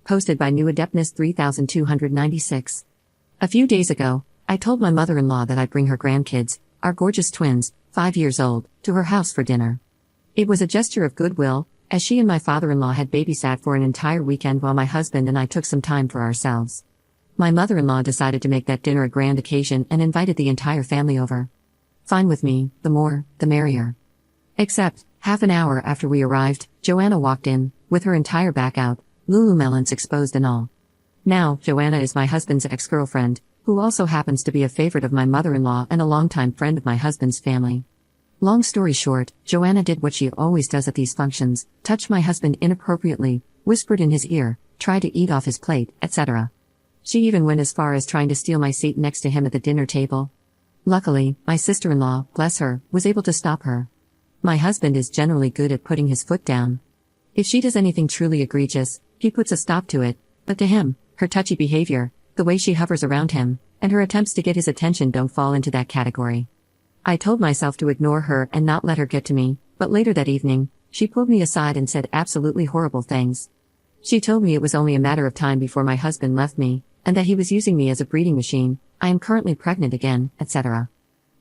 Posted by New Adeptness 3296. A few days ago, I told my mother-in-law that I'd bring her grandkids, our gorgeous twins, 5 years old, to her house for dinner. It was a gesture of goodwill, as she and my father-in-law had babysat for an entire weekend while my husband and I took some time for ourselves. My mother-in-law decided to make that dinner a grand occasion and invited the entire family over. Fine with me, the more, the merrier. Except, half an hour after we arrived, Joanna walked in, with her entire back out, Lululemons exposed and all. Now, Joanna is my husband's ex-girlfriend, who also happens to be a favorite of my mother-in-law and a longtime friend of my husband's family. Long story short, Joanna did what she always does at these functions, touched my husband inappropriately, whispered in his ear, tried to eat off his plate, etc. She even went as far as trying to steal my seat next to him at the dinner table. Luckily, my sister-in-law, bless her, was able to stop her. My husband is generally good at putting his foot down. If she does anything truly egregious, he puts a stop to it, but to him, her touchy behavior, the way she hovers around him, and her attempts to get his attention don't fall into that category. I told myself to ignore her and not let her get to me, but later that evening, she pulled me aside and said absolutely horrible things. She told me it was only a matter of time before my husband left me, and that he was using me as a breeding machine, I am currently pregnant again, etc.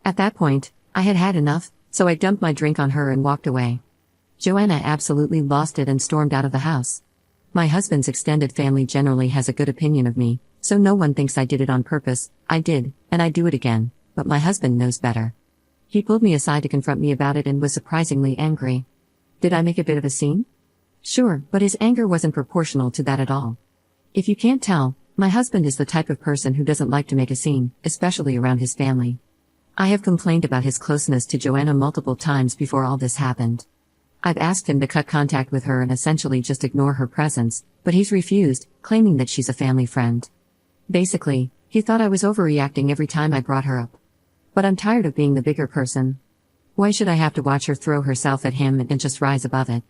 At that point, I had had enough, so I dumped my drink on her and walked away. Joanna absolutely lost it and stormed out of the house. My husband's extended family generally has a good opinion of me, so no one thinks I did it on purpose. I did, and I do it again, but my husband knows better. He pulled me aside to confront me about it and was surprisingly angry. Did I make a bit of a scene? Sure, but his anger wasn't proportional to that at all. If you can't tell, my husband is the type of person who doesn't like to make a scene, especially around his family. I have complained about his closeness to Joanna multiple times before all this happened. I've asked him to cut contact with her and essentially just ignore her presence, but he's refused, claiming that she's a family friend. Basically, he thought I was overreacting every time I brought her up. But I'm tired of being the bigger person. Why should I have to watch her throw herself at him and just rise above it?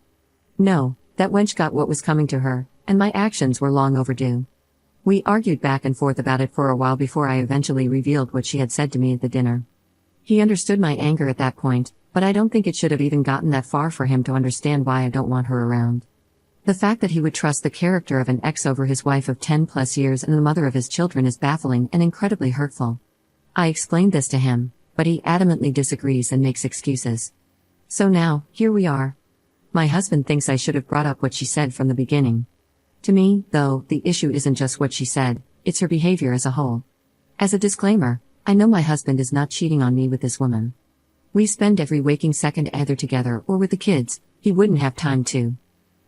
No, that wench got what was coming to her, and my actions were long overdue. We argued back and forth about it for a while before I eventually revealed what she had said to me at the dinner. He understood my anger at that point, but I don't think it should have even gotten that far for him to understand why I don't want her around. The fact that he would trust the character of an ex over his wife of 10+ years and the mother of his children is baffling and incredibly hurtful. I explained this to him, but he adamantly disagrees and makes excuses. So now, here we are. My husband thinks I should have brought up what she said from the beginning. To me, though, the issue isn't just what she said, it's her behavior as a whole. As a disclaimer, I know my husband is not cheating on me with this woman. We spend every waking second either together or with the kids. He wouldn't have time to.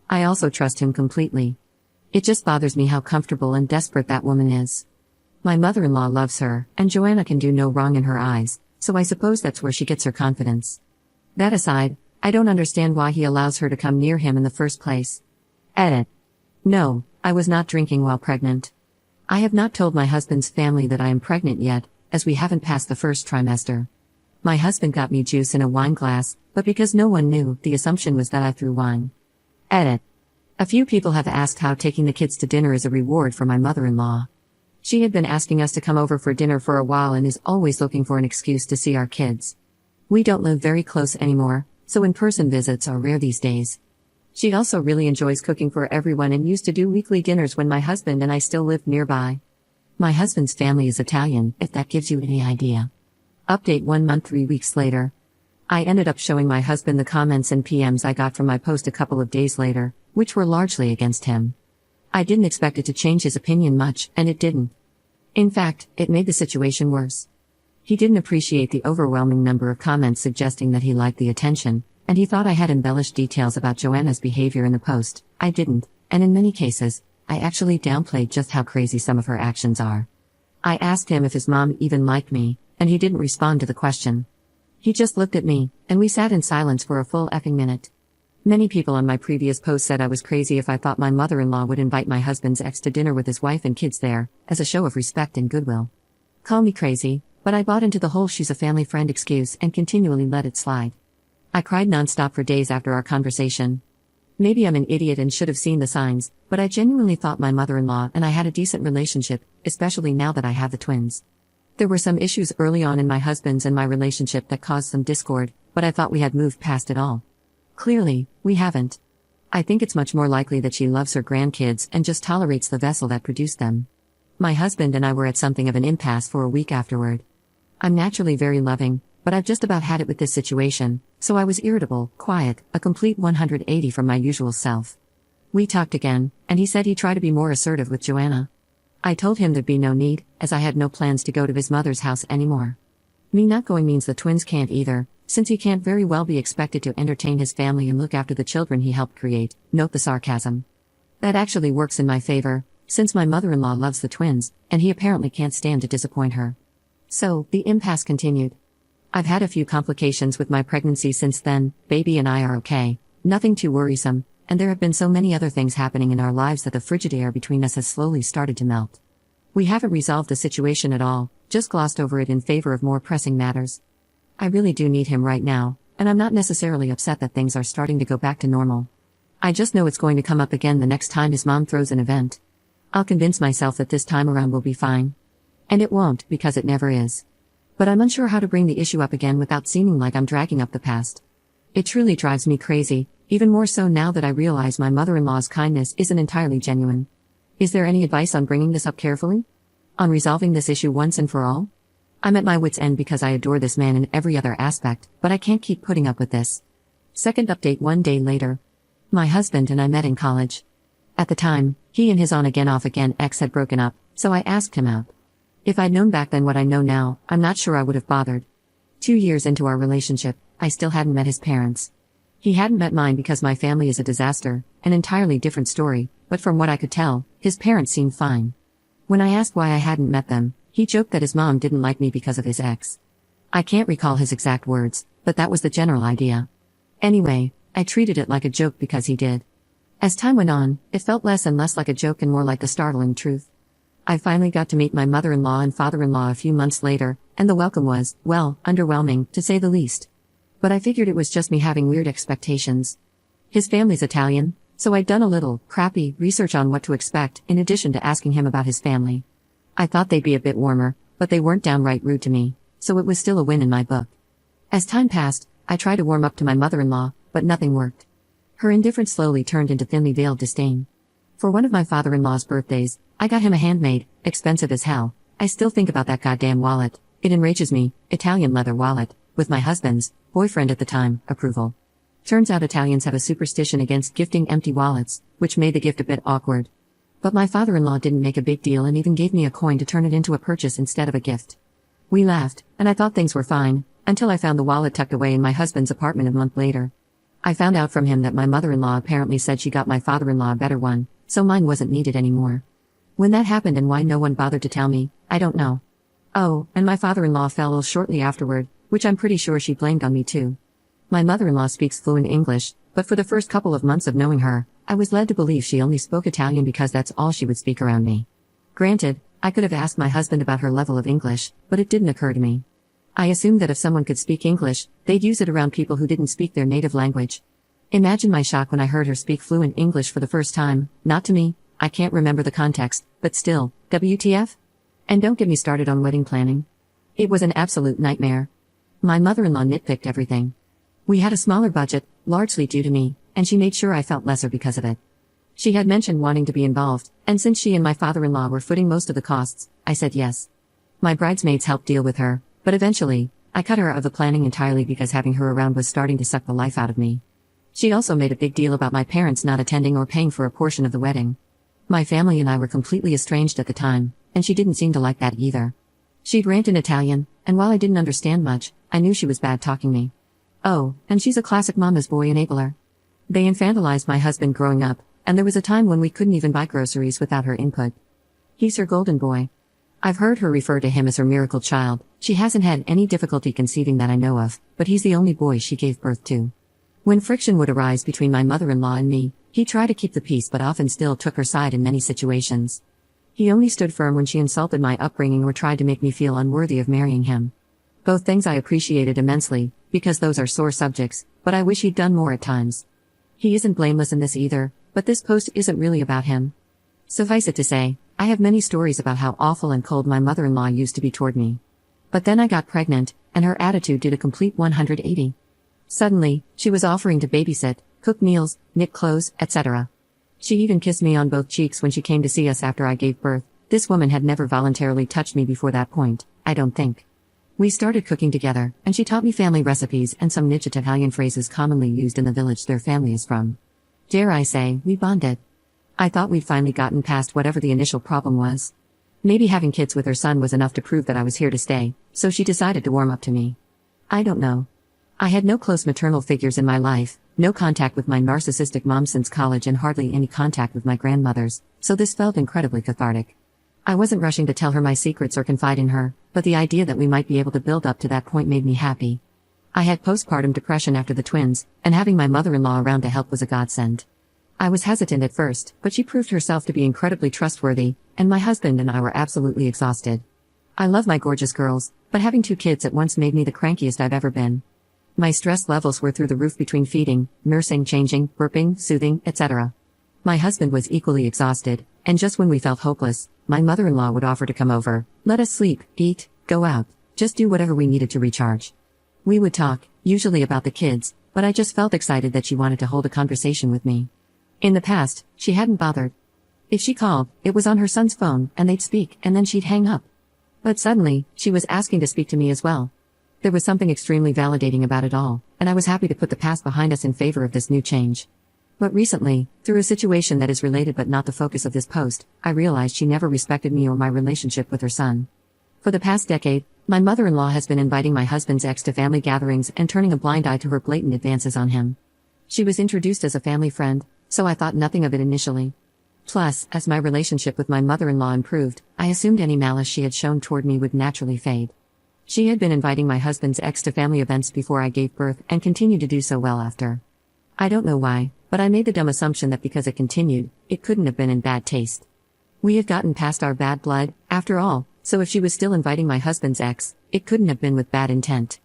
I also trust him completely. It just bothers me how comfortable and desperate that woman is. My mother-in-law loves her, and Joanna can do no wrong in her eyes, so I suppose that's where she gets her confidence. That aside, I don't understand why he allows her to come near him in the first place. Edit. No, I was not drinking while pregnant. I have not told my husband's family that I am pregnant yet, as we haven't passed the first trimester. My husband got me juice in a wine glass, but because no one knew, the assumption was that I threw wine. Edit. A few people have asked how taking the kids to dinner is a reward for my mother-in-law. She had been asking us to come over for dinner for a while and is always looking for an excuse to see our kids. We don't live very close anymore, so in-person visits are rare these days. She also really enjoys cooking for everyone and used to do weekly dinners when my husband and I still lived nearby. My husband's family is Italian, if that gives you any idea. Update 1 month 3 weeks later. I ended up showing my husband the comments and PMs I got from my post a couple of days later, which were largely against him. I didn't expect it to change his opinion much, and it didn't. In fact, it made the situation worse. He didn't appreciate the overwhelming number of comments suggesting that he liked the attention, and he thought I had embellished details about Joanna's behavior in the post. I didn't, and in many cases, I actually downplayed just how crazy some of her actions are. I asked him if his mom even liked me, and he didn't respond to the question. He just looked at me, and we sat in silence for a full effing minute. Many people on my previous post said I was crazy if I thought my mother-in-law would invite my husband's ex to dinner with his wife and kids there, as a show of respect and goodwill. Call me crazy, but I bought into the whole she's a family friend excuse and continually let it slide. I cried nonstop for days after our conversation. Maybe I'm an idiot and should have seen the signs, but I genuinely thought my mother-in-law and I had a decent relationship, especially now that I have the twins. There were some issues early on in my husband's and my relationship that caused some discord, but I thought we had moved past it all. Clearly, we haven't. I think it's much more likely that she loves her grandkids and just tolerates the vessel that produced them. My husband and I were at something of an impasse for a week afterward. I'm naturally very loving, but I've just about had it with this situation, so I was irritable, quiet, a complete 180 from my usual self. We talked again, and he said he'd try to be more assertive with Joanna. I told him there'd be no need, as I had no plans to go to his mother's house anymore. Me not going means the twins can't either, since he can't very well be expected to entertain his family and look after the children he helped create. Note the sarcasm. That actually works in my favor, since my mother-in-law loves the twins, and he apparently can't stand to disappoint her. So, the impasse continued. I've had a few complications with my pregnancy since then. Baby and I are okay, nothing too worrisome, and there have been so many other things happening in our lives that the frigid air between us has slowly started to melt. We haven't resolved the situation at all, just glossed over it in favor of more pressing matters. I really do need him right now, and I'm not necessarily upset that things are starting to go back to normal. I just know it's going to come up again the next time his mom throws an event. I'll convince myself that this time around will be fine. And it won't, because it never is. But I'm unsure how to bring the issue up again without seeming like I'm dragging up the past. It truly drives me crazy, even more so now that I realize my mother-in-law's kindness isn't entirely genuine. Is there any advice on bringing this up carefully? On resolving this issue once and for all? I'm at my wit's end because I adore this man in every other aspect, but I can't keep putting up with this. Second update 1 day later. My husband and I met in college. At the time, he and his on-again off-again ex had broken up, so I asked him out. If I'd known back then what I know now, I'm not sure I would have bothered. 2 years into our relationship, I still hadn't met his parents. He hadn't met mine because my family is a disaster, an entirely different story, but from what I could tell, his parents seemed fine. When I asked why I hadn't met them, he joked that his mom didn't like me because of his ex. I can't recall his exact words, but that was the general idea. Anyway, I treated it like a joke because he did. As time went on, it felt less and less like a joke and more like the startling truth. I finally got to meet my mother-in-law and father-in-law a few months later, and the welcome was, well, underwhelming, to say the least. But I figured it was just me having weird expectations. His family's Italian, so I'd done a little, crappy, research on what to expect, in addition to asking him about his family. I thought they'd be a bit warmer, but they weren't downright rude to me, so it was still a win in my book. As time passed, I tried to warm up to my mother-in-law, but nothing worked. Her indifference slowly turned into thinly veiled disdain. For one of my father-in-law's birthdays, I got him a handmade, expensive as hell. I still think about that goddamn wallet. It enrages me, Italian leather wallet, with my husband's, boyfriend at the time, approval. Turns out Italians have a superstition against gifting empty wallets, which made the gift a bit awkward. But my father-in-law didn't make a big deal and even gave me a coin to turn it into a purchase instead of a gift. We laughed, and I thought things were fine, until I found the wallet tucked away in my husband's apartment a month later. I found out from him that my mother-in-law apparently said she got my father-in-law a better one, so mine wasn't needed anymore. When that happened and why no one bothered to tell me, I don't know. Oh, and my father-in-law fell ill shortly afterward, which I'm pretty sure she blamed on me too. My mother-in-law speaks fluent English, but for the first couple of months of knowing her, I was led to believe she only spoke Italian because that's all she would speak around me. Granted, I could have asked my husband about her level of English, but it didn't occur to me. I assumed that if someone could speak English, they'd use it around people who didn't speak their native language. Imagine my shock when I heard her speak fluent English for the first time, not to me, I can't remember the context, but still, WTF? And don't get me started on wedding planning. It was an absolute nightmare. My mother-in-law nitpicked everything. We had a smaller budget, largely due to me, and she made sure I felt lesser because of it. She had mentioned wanting to be involved, and since she and my father-in-law were footing most of the costs, I said yes. My bridesmaids helped deal with her, but eventually, I cut her out of the planning entirely because having her around was starting to suck the life out of me. She also made a big deal about my parents not attending or paying for a portion of the wedding. My family and I were completely estranged at the time, and she didn't seem to like that either. She'd rant in Italian, and while I didn't understand much, I knew she was bad-talking me. Oh, and she's a classic mama's boy enabler. They infantilized my husband growing up, and there was a time when we couldn't even buy groceries without her input. He's her golden boy. I've heard her refer to him as her miracle child. She hasn't had any difficulty conceiving that I know of, but he's the only boy she gave birth to. When friction would arise between my mother-in-law and me, he tried to keep the peace but often still took her side in many situations. He only stood firm when she insulted my upbringing or tried to make me feel unworthy of marrying him. Both things I appreciated immensely, because those are sore subjects, but I wish he'd done more at times. He isn't blameless in this either, but this post isn't really about him. Suffice it to say, I have many stories about how awful and cold my mother-in-law used to be toward me. But then I got pregnant, and her attitude did a complete 180. Suddenly, she was offering to babysit, cook meals, knit clothes, etc. She even kissed me on both cheeks when she came to see us after I gave birth. This woman had never voluntarily touched me before that point, I don't think. We started cooking together, and she taught me family recipes and some niche Italian phrases commonly used in the village their family is from. Dare I say, we bonded. I thought we'd finally gotten past whatever the initial problem was. Maybe having kids with her son was enough to prove that I was here to stay, so she decided to warm up to me. I don't know. I had no close maternal figures in my life, no contact with my narcissistic mom since college and hardly any contact with my grandmothers, so this felt incredibly cathartic. I wasn't rushing to tell her my secrets or confide in her, but the idea that we might be able to build up to that point made me happy. I had postpartum depression after the twins, and having my mother-in-law around to help was a godsend. I was hesitant at first, but she proved herself to be incredibly trustworthy, and my husband and I were absolutely exhausted. I love my gorgeous girls, but having 2 kids at once made me the crankiest I've ever been. My stress levels were through the roof between feeding, nursing, changing, burping, soothing, etc. My husband was equally exhausted, and just when we felt hopeless, my mother-in-law would offer to come over, let us sleep, eat, go out, just do whatever we needed to recharge. We would talk, usually about the kids, but I just felt excited that she wanted to hold a conversation with me. In the past, she hadn't bothered. If she called, it was on her son's phone, and they'd speak, and then she'd hang up. But suddenly, she was asking to speak to me as well. There was something extremely validating about it all, and I was happy to put the past behind us in favor of this new change. But recently, through a situation that is related but not the focus of this post, I realized she never respected me or my relationship with her son. For the past decade, my mother-in-law has been inviting my husband's ex to family gatherings and turning a blind eye to her blatant advances on him. She was introduced as a family friend, so I thought nothing of it initially. Plus, as my relationship with my mother-in-law improved, I assumed any malice she had shown toward me would naturally fade. She had been inviting my husband's ex to family events before I gave birth and continued to do so well after. I don't know why, but I made the dumb assumption that because it continued, it couldn't have been in bad taste. We had gotten past our bad blood, after all, so if she was still inviting my husband's ex, it couldn't have been with bad intent.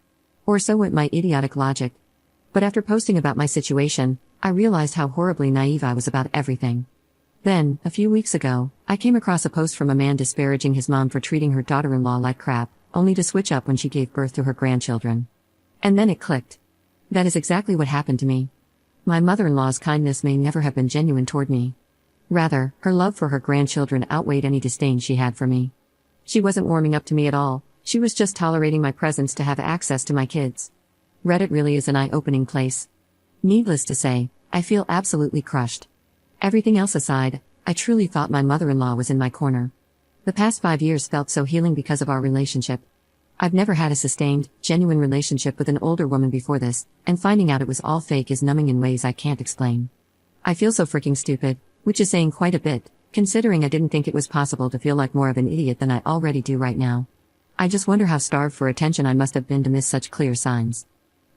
Or so went my idiotic logic. But after posting about my situation, I realized how horribly naive I was about everything. Then, a few weeks ago, I came across a post from a man disparaging his mom for treating her daughter-in-law like crap, only to switch up when she gave birth to her grandchildren. And then it clicked. That is exactly what happened to me. My mother-in-law's kindness may never have been genuine toward me. Rather, her love for her grandchildren outweighed any disdain she had for me. She wasn't warming up to me at all, she was just tolerating my presence to have access to my kids. Reddit really is an eye-opening place. Needless to say, I feel absolutely crushed. Everything else aside, I truly thought my mother-in-law was in my corner. The past 5 years felt so healing because of our relationship. I've never had a sustained, genuine relationship with an older woman before this, and finding out it was all fake is numbing in ways I can't explain. I feel so freaking stupid, which is saying quite a bit, considering I didn't think it was possible to feel like more of an idiot than I already do right now. I just wonder how starved for attention I must have been to miss such clear signs.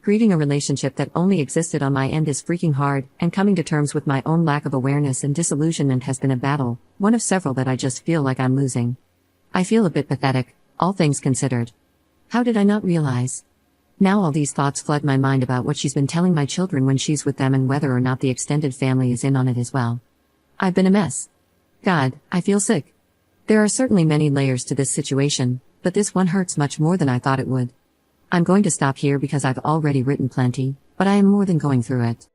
Grieving a relationship that only existed on my end is freaking hard, and coming to terms with my own lack of awareness and disillusionment has been a battle, one of several that I just feel like I'm losing. I feel a bit pathetic, all things considered. How did I not realize? Now all these thoughts flood my mind about what she's been telling my children when she's with them and whether or not the extended family is in on it as well. I've been a mess. God, I feel sick. There are certainly many layers to this situation, but this one hurts much more than I thought it would. I'm going to stop here because I've already written plenty, but I am more than going through it.